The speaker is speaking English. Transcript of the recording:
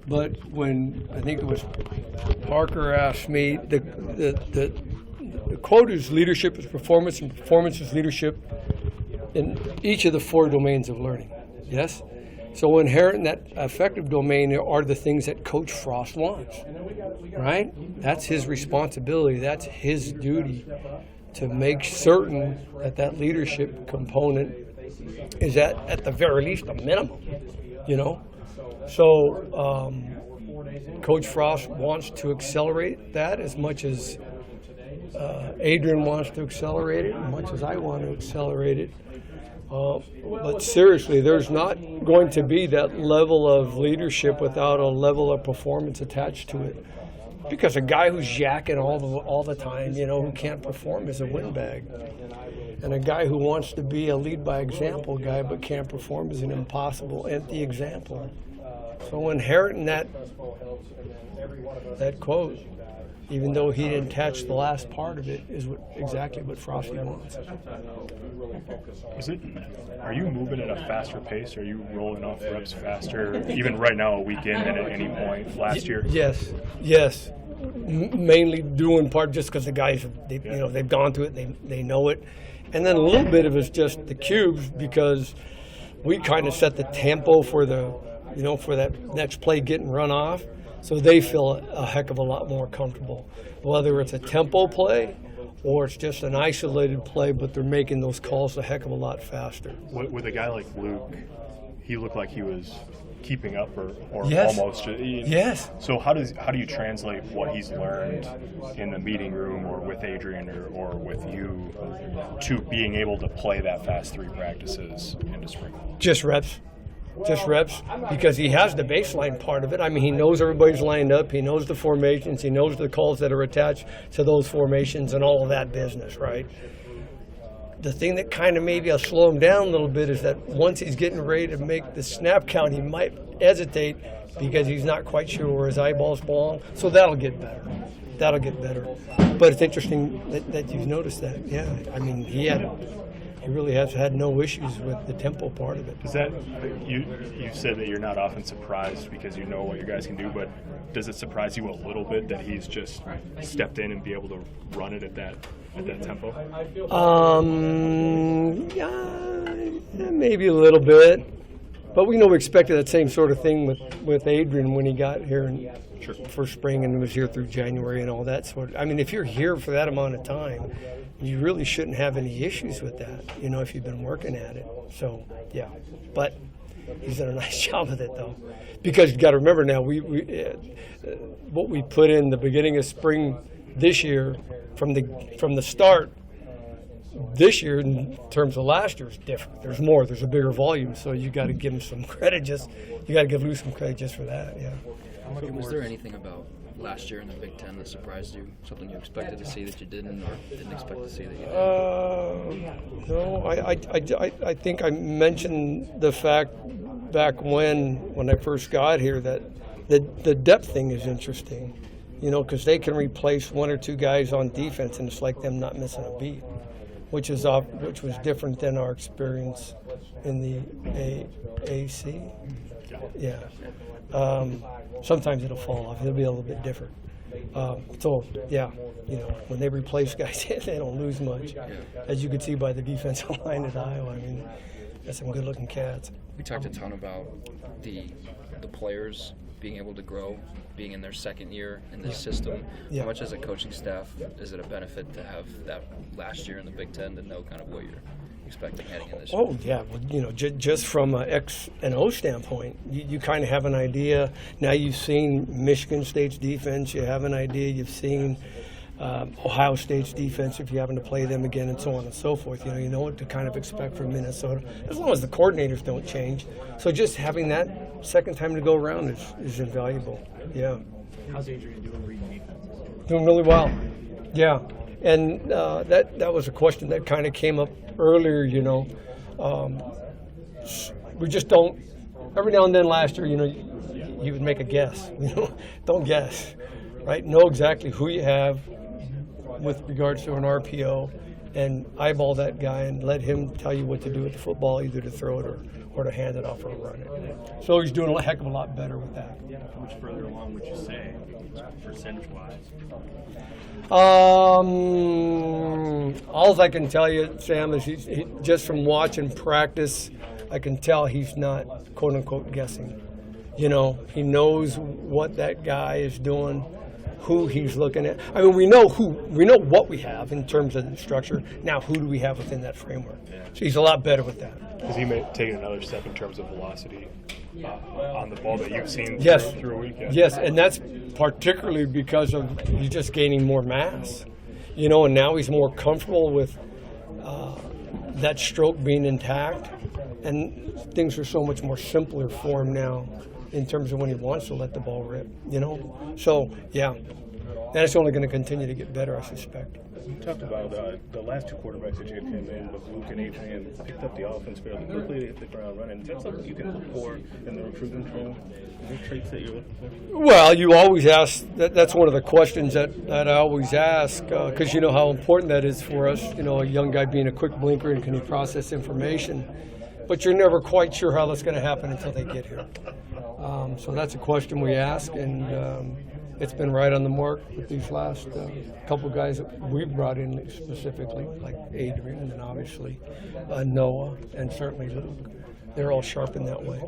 But when I think it was Parker asked me, the quote is leadership is performance, and performance is leadership in each of the 4 domains of learning. Yes? So inherent in that affective domain are the things that Coach Frost wants, right? That's his responsibility. That's his duty to make certain that that leadership component is at the very least a minimum, you know? So Coach Frost wants to accelerate that as much as Adrian wants to accelerate it, as much as I want to accelerate it. But seriously, there's not going to be that level of leadership without a level of performance attached to it. Because a guy who's yakking all the time, you know, who can't perform is a windbag. And a guy who wants to be a lead by example guy but can't perform is an impossible, empty example. So inherent in that quote, even though he didn't attach the last part of it, is exactly what Frosty wants. Are you moving at a faster pace? Are you rolling off reps faster, even right now, a week in, than at any point last year? Yes. Mainly doing part just because the guys, they've gone through it, they know it. And then a little bit of it's just the cubes, because we kind of set the tempo for for that next play getting run off. So they feel a heck of a lot more comfortable, whether it's a tempo play or it's just an isolated play, but they're making those calls a heck of a lot faster. With a guy like Luke, he looked like he was keeping up or yes. Almost. Yes. So how do you translate what he's learned in the meeting room or with Adrian or with you to being able to play that fast 3 practices into spring? Just reps, because he has the baseline part of it. I mean, he knows everybody's lined up. He knows the formations. He knows the calls that are attached to those formations and all of that business, right? The thing that kind of maybe will slow him down a little bit is that once he's getting ready to make the snap count, he might hesitate because he's not quite sure where his eyeballs belong. So that'll get better. But it's interesting that you've noticed that. Yeah, I mean, he really has had no issues with the tempo part of it. Does that you said that you're not often surprised because you know what your guys can do, but does it surprise you a little bit that he's just stepped in and be able to run it at that tempo? Yeah, maybe a little bit. But we expected that same sort of thing with Adrian when he got here for spring and was here through January and all that sort of. I mean, if you're here for that amount of time, you really shouldn't have any issues with that, if you've been working at it. So, yeah. But he's done a nice job with it, though. Because you've got to remember now, what we put in the beginning of spring this year, from the start, this year in terms of last year is different. There's more. There's a bigger volume. So you got to give him some credit. You got to give Lou some credit just for that, yeah. Was there anything about last year in the Big Ten that surprised you? Something you expected to see that you didn't, or didn't expect to see that you did? No, I think I mentioned the fact back when I first got here that the depth thing is interesting, because they can replace 1 or 2 guys on defense and it's like them not missing a beat, which was different than our experience in the AC. Yeah. Sometimes it'll fall off. It'll be a little bit different. So, yeah, when they replace guys, they don't lose much. As you can see by the defensive line at Iowa, I mean, that's some good-looking cats. We talked a ton about the players being able to grow, being in their second year in this system. How much as a coaching staff is it a benefit to have that last year in the Big Ten to know kind of what you're expecting heading in this year? Oh, yeah. Well, just from an X and O standpoint, you kind of have an idea. Now you've seen Michigan State's defense. You have an idea. You've seen Ohio State's defense if you happen to play them again, and so on and so forth. You know what to kind of expect from Minnesota, as long as the coordinators don't change. So just having that second time to go around is invaluable. Yeah. How's Adrian doing reading defense? Doing really well. Yeah. And that was a question that kind of came up earlier, we just don't, every now and then last year, you would make a guess, don't guess, right? Know exactly who you have with regards to an RPO and eyeball that guy and let him tell you what to do with the football, either to throw it or to hand it off or run it. So he's doing a heck of a lot better with that. How much further along would you say, percentage-wise? All I can tell you, Sam, is he just from watching practice, I can tell he's not quote unquote guessing. You know, he knows what that guy is doing, who he's looking at. I mean, we know what we have in terms of the structure. Now, who do we have within that framework? So he's a lot better with that. Has he taken another step in terms of velocity on the ball that you've seen Yes. through a weekend? Yes, and that's particularly because of he's just gaining more mass. You know, and now he's more comfortable with that stroke being intact, and things are so much more simpler for him now in terms of when he wants to let the ball rip, you know? So, yeah, and it's only going to continue to get better, I suspect. You talked about the last two quarterbacks that you had came in with Luke and Adrian picked up the offense fairly quickly. They hit the ground running. Is that something you can look for in the recruiting trail? Any traits that you're looking for? Well, you always ask, that's one of the questions that I always ask, because you know how important that is for us, you know, a young guy being a quick blinker and can he process information. But you're never quite sure how that's going to happen until they get here. So that's a question we ask, and it's been right on the mark with these last couple guys that we've brought in specifically, like Adrian, and then obviously Noah, and certainly Luke. They're all sharp in that way.